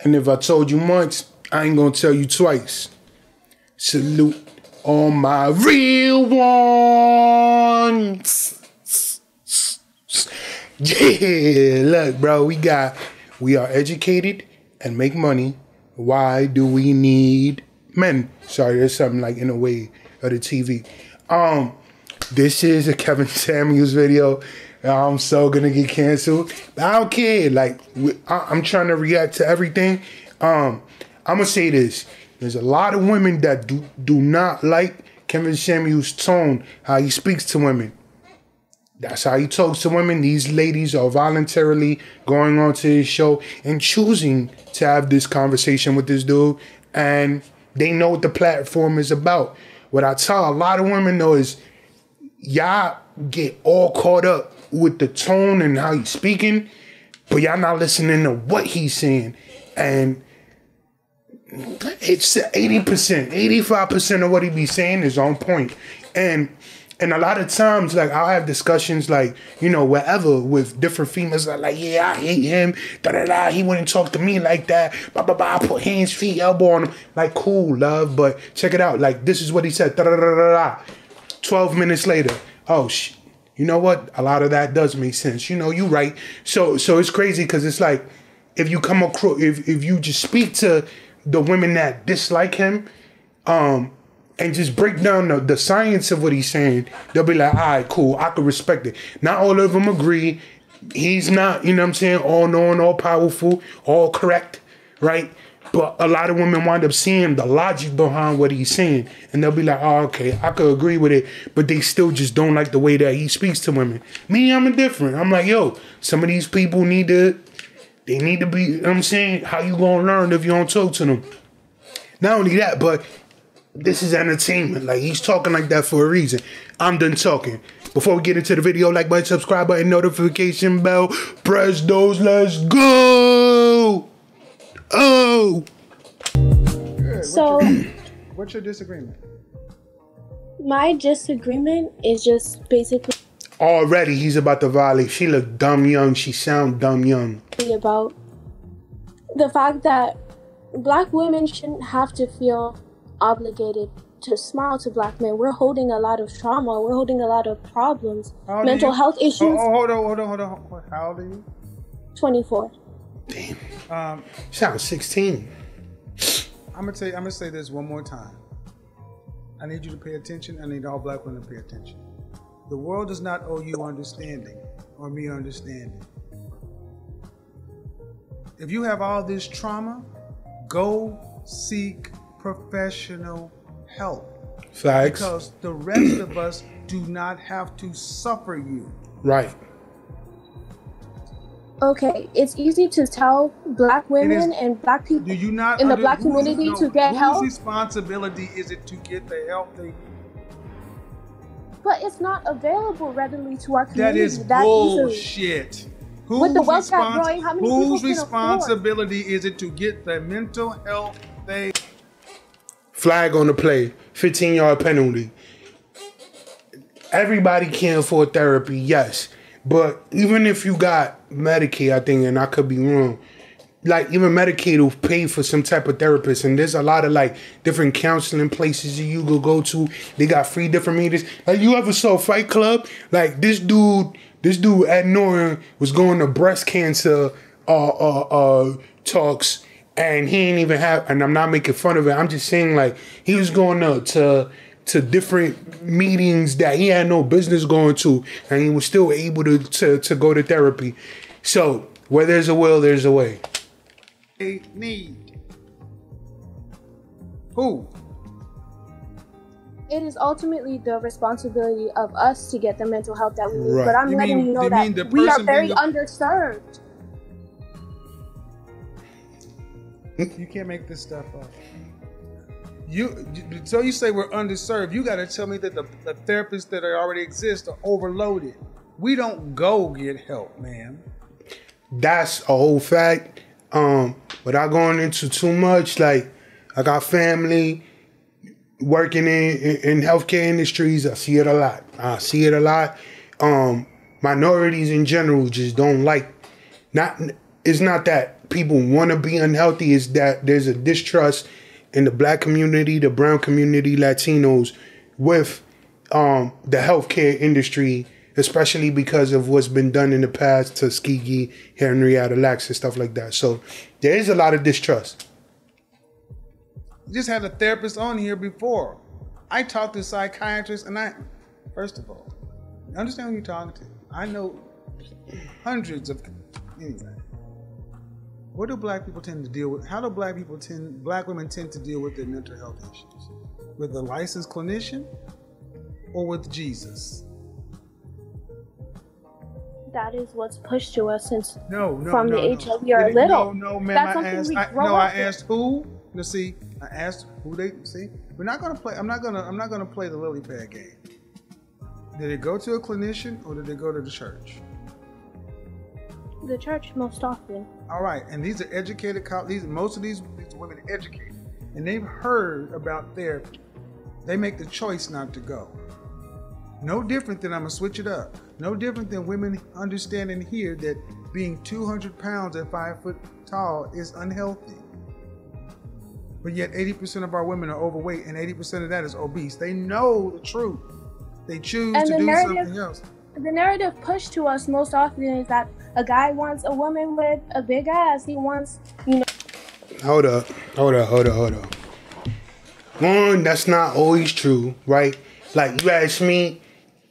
And if I told you once, I ain't gonna tell you twice. Salute all my real ones. Yeah, look, bro, we are educated and make money. Why do we need men? Sorry, there's something like in the way of the TV. This is a Kevin Samuels video. I'm so gonna get canceled. But I don't care. Like, I'm trying to react to everything. I'm gonna say this. There's a lot of women that do not like Kevin Samuels' tone, how he speaks to women. That's how he talks to women. These ladies are voluntarily going on to his show and choosing to have this conversation with this dude. And they know what the platform is about. What I tell a lot of women, though, is y'all get all caught up with the tone and how he's speaking, but y'all not listening to what he's saying. And it's 80%, 85% of what he be saying is on point. And a lot of times, like, I'll have discussions, like, you know, wherever with different females, like, yeah, I hate him, da-da-da, he wouldn't talk to me like that, blah-blah-blah, I put hands, feet, elbow on him. Like, cool, love, but check it out. Like, this is what he said, da-da-da-da-da. 12 minutes later, oh, you know what? A lot of that does make sense. You know, you right. So it's crazy because it's like, if you come across, if you just speak to the women that dislike him, and just break down the science of what he's saying, they'll be like, all right, cool, I can respect it. Not all of them agree. He's not, you know what I'm saying, all knowing, all powerful, all correct, right? But a lot of women wind up seeing the logic behind what he's saying, and they'll be like, oh, okay, I could agree with it, but they still just don't like the way that he speaks to women. Me, I'm indifferent. I'm like, yo, some of these people need to be, you know what I'm saying, how you gonna learn if you don't talk to them? Not only that, but this is entertainment. Like, he's talking like that for a reason. I'm done talking. Before we get into the video, like button, subscribe button, notification bell, press those. Let's go. Oh. Good. So, what's your disagreement? My disagreement is just basically already he's about to violate. She look dumb young. She sound dumb young. About the fact that black women shouldn't have to feel obligated to smile to black men. We're holding a lot of trauma. We're holding a lot of problems. Mental health issues. Hold on. How old are you? 24. Damn. Sounds 16. I'm gonna say this one more time. I need you to pay attention. I need all black women to pay attention. The world does not owe you understanding or me understanding. If you have all this trauma, go seek professional help. Facts. Because the rest of us do not have to suffer you. Right. Okay, it's easy to tell black women and black people in the black community to get help. Whose responsibility is it to get the help they need? But it's not available readily to our community. That is bullshit. With the wealth gap growing, how many people whose can responsibility is it to get the mental health they... Flag on the play, 15-yard penalty. Everybody can afford therapy, yes. But even if you got Medicaid, I think, and I could be wrong, like even Medicaid will pay for some type of therapist. And there's a lot of like different counseling places you could go to. They got free different meetings. Like, you ever saw Fight Club? Like, this dude Ed Norton was going to breast cancer talks, and he ain't even have, and I'm not making fun of it, I'm just saying, like, he was going to different meetings that he had no business going to, and he was still able to go to therapy. So where there's a will, there's a way. They need. Who? It is ultimately the responsibility of us to get the mental health that we need. Right. But I'm letting you know that we are very underserved. You can't make this stuff up. So you say we're underserved. You got to tell me that the therapists that already exist are overloaded. We don't go get help, man. That's a whole fact. Without going into too much, like, I got family working in healthcare industries. I see it a lot. Minorities in general just don't like. It's not that people want to be unhealthy is that there's a distrust in the black community, the brown community, Latinos with the healthcare industry, especially because of what's been done in the past to Tuskegee, Henrietta Lacks and stuff like that. So there is a lot of distrust. You just had a therapist on here before. I talked to psychiatrists, and first of all, understand who you're talking to. I know hundreds of, anyway. What do black people tend to deal with? How do black women tend to deal with their mental health issues? With a licensed clinician or with Jesus? That is what's pushed to us since from the age of we are little. No, ma'am. I asked who. Let's see. I asked who they see. We're not gonna play. I'm not gonna play the lily pad game. Did they go to a clinician or did they go to the church? The church most often. All right, and these are educated. Most of these women are educated, and they've heard about therapy. They make the choice not to go. No different than, I'm gonna switch it up. No different than women understand and hear that being 200 pounds and 5 foot tall is unhealthy. But yet 80% of our women are overweight and 80% of that is obese. They know the truth. They choose to do something else. The narrative pushed to us most often is that a guy wants a woman with a big ass. He wants, Hold up. One, that's not always true, right? Like, you ask me,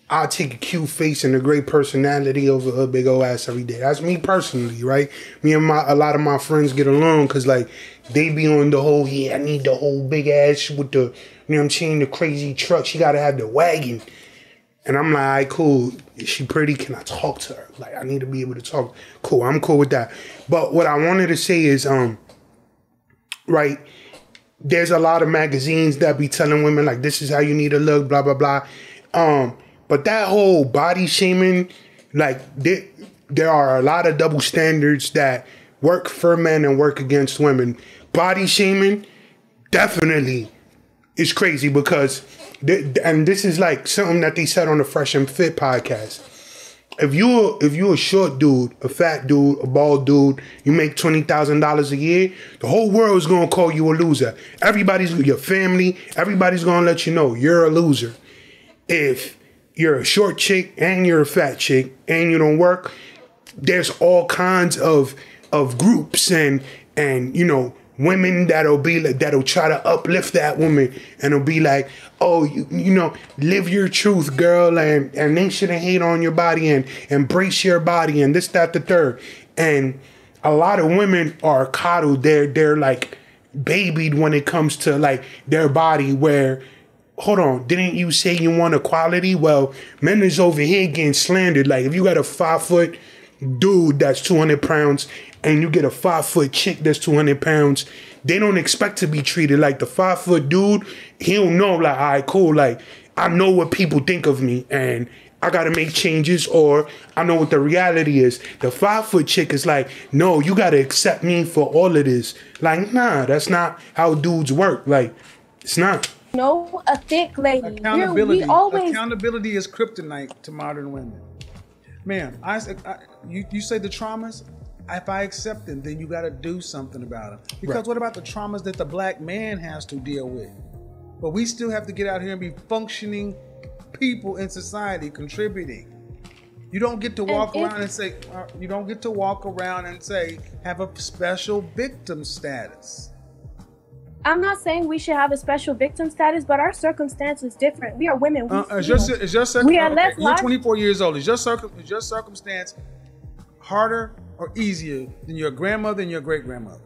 I'll take a cute face and a great personality over a big old ass every day. That's me personally, right? Me and a lot of my friends get along because, like, they be on the whole, I need the whole big ass with the, you know what I'm saying, the crazy truck. She got to have the wagon. And I'm like, all right, cool. Is she pretty? Can I talk to her? Like, I need to be able to talk. Cool, I'm cool with that. But what I wanted to say is, right, there's a lot of magazines that be telling women, like, this is how you need to look, blah, blah, blah. But that whole body shaming, like, there are a lot of double standards that work for men and work against women. Body shaming definitely is crazy because, and this is like something that they said on the Fresh and Fit podcast. If you a short dude, a fat dude, a bald dude, you make $20,000 a year, the whole world is gonna call you a loser. Your family, everybody's gonna let you know you're a loser. If you're a short chick and you're a fat chick and you don't work, there's all kinds of groups and women that'll try to uplift that woman and it'll be like, oh, you know, live your truth, girl, and they shouldn't hate on your body and embrace your body and this, that, the third. And a lot of women are coddled. They're like babied when it comes to like their body where, hold on, didn't you say you want equality? Well, men is over here getting slandered. Like if you got a 5 foot dude that's 200 pounds and you get a 5 foot chick that's 200 pounds, they don't expect to be treated like the 5 foot dude. He'll know, like, all right, cool, like, I know what people think of me and I gotta make changes, or I know what the reality is. The 5 foot chick is like, no, you gotta accept me for all of this. Like, nah, that's not how dudes work. Like, it's not. No, a thick lady. Accountability is kryptonite to modern women. Ma'am, you say the traumas. If I accept them, then you got to do something about them. Because right. What about the traumas that the black man has to deal with? But we still have to get out here and be functioning people in society, contributing. You don't get to walk around and say, have a special victim status. I'm not saying we should have a special victim status, but our circumstance is different. We are women. You're 24 years old. Is your circumstance harder or easier than your grandmother and your great-grandmother?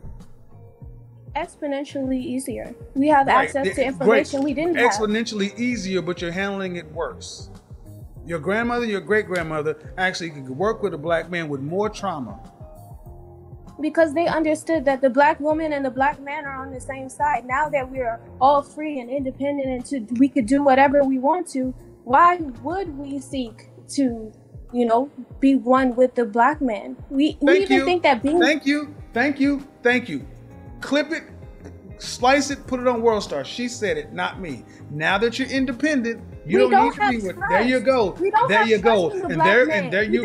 Exponentially easier. We have access to information we didn't have. Exponentially easier, but you're handling it worse. Your grandmother, your great-grandmother actually could work with a black man with more trauma. Because they understood that the black woman and the black man are on the same side. Now that we are all free and independent and we could do whatever we want to, why would we seek to, be one with the black man? Thank you. Clip it, slice it, put it on World Star. She said it, not me. Now that you're independent, you don't need to be with. There you go. There you go. And there you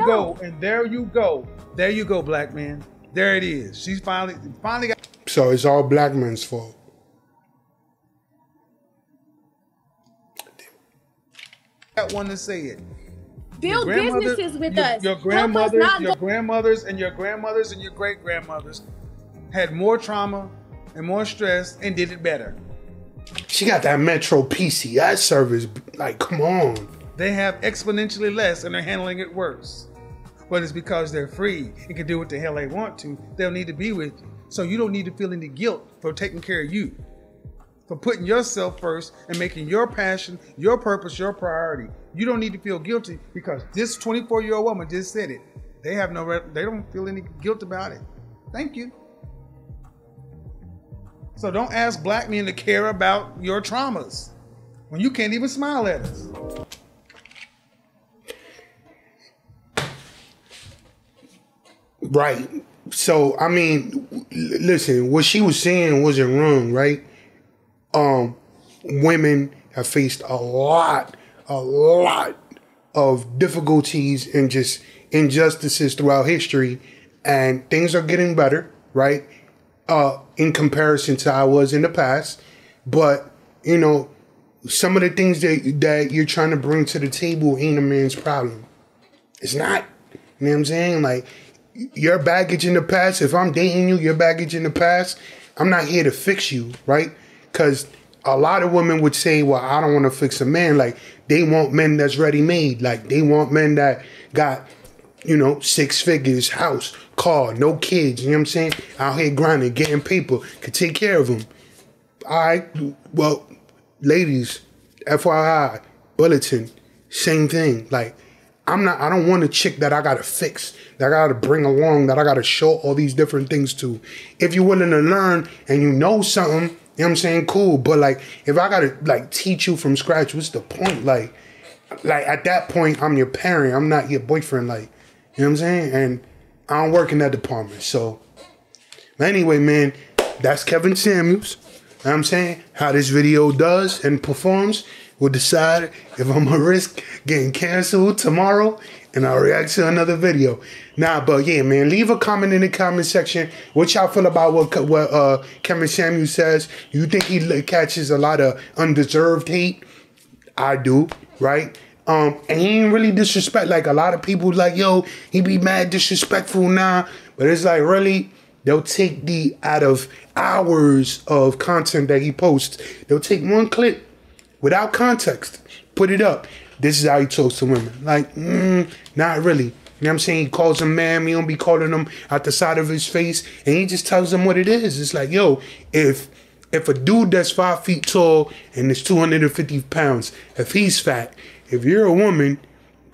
go. There you go, black man. There it is. She's finally got. So it's all black men's fault. Got one to say it. Build businesses with us. Your grandmothers and your great grandmothers had more trauma and more stress and did it better. She got that Metro PCS service. Like, come on. They have exponentially less and they're handling it worse. But it's because they're free and can do what the hell they want to. They'll need to be with you. So you don't need to feel any guilt for taking care of you. For putting yourself first and making your passion, your purpose, your priority. You don't need to feel guilty because this 24-year-old woman just said it. They don't feel any guilt about it. Thank you. So don't ask black men to care about your traumas when you can't even smile at us. Right. So, I mean, listen, what she was saying wasn't wrong, right? Women have faced a lot of difficulties and just injustices throughout history, and things are getting better, right? In comparison to how I was in the past. But, you know, some of the things that you're trying to bring to the table ain't a man's problem. It's not. You know what I'm saying? Like, your baggage in the past, if I'm dating you, your baggage in the past, I'm not here to fix you, right? Because a lot of women would say, well, I don't want to fix a man. Like, they want men that's ready-made. Like, they want men that got, you know, 6 figures, house, car, no kids, you know what I'm saying? Out here grinding, getting paper, could take care of them. All right, well, ladies, FYI, bulletin, same thing. Like, I don't want a chick that I got to fix, that I got to bring along, that I got to show all these different things to. If you're willing to learn and you know something, you know what I'm saying, cool. But, like, if I got to, like, teach you from scratch, what's the point? Like, at that point, I'm your parent. I'm not your boyfriend. Like, you know what I'm saying? And I don't work in that department. So, anyway, man, that's Kevin Samuels. You know what I'm saying? How this video does and performs will decide if I'm going to risk getting canceled tomorrow and I'll react to another video. Nah, but yeah, man, leave a comment in the comment section. What y'all feel about what Kevin Samuels says? You think he catches a lot of undeserved hate? I do, right? And he ain't really disrespect. Like, a lot of people like, yo, he be mad disrespectful now. But it's like, really, they'll take out of hours of content that he posts, they'll take one clip without context, put it up. This is how he talks to women. Like, not really. You know what I'm saying? He calls them ma'am. He don't be calling them out the side of his face. And he just tells them what it is. It's like, yo, if a dude that's 5 feet tall and is 250 pounds, if he's fat, if you're a woman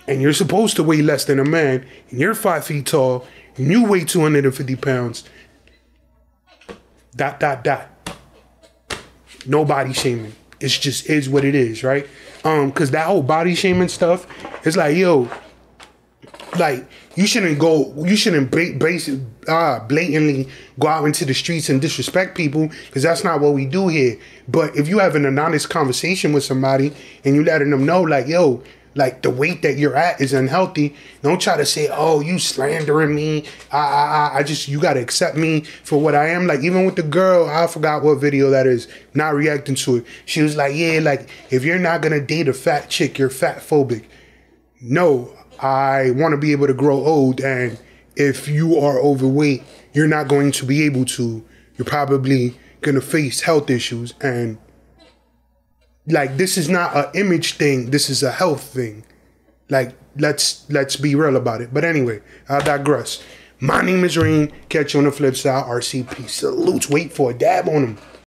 and you're supposed to weigh less than a man and you're 5 feet tall and you weigh 250 pounds, ... No body shaming. It's just is what it is, right? Cause that whole body shaming stuff, it's like, yo, like you shouldn't blatantly go out into the streets and disrespect people, because that's not what we do here. But if you having an honest conversation with somebody and you letting them know, like, yo, like the weight that you're at is unhealthy, don't try to say, oh, you slandering me. You gotta accept me for what I am. Like, even with the girl, I forgot what video that is, not reacting to it. She was like, yeah, like, if you're not gonna date a fat chick, you're fat phobic. No, I want to be able to grow old, and if you are overweight, you're not going to be able to. You're probably gonna face health issues, and like, this is not an image thing. This is a health thing. Like, let's be real about it. But anyway, I digress. My name is Reign. Catch you on the flip side. RCP salutes. Wait for a dab on him.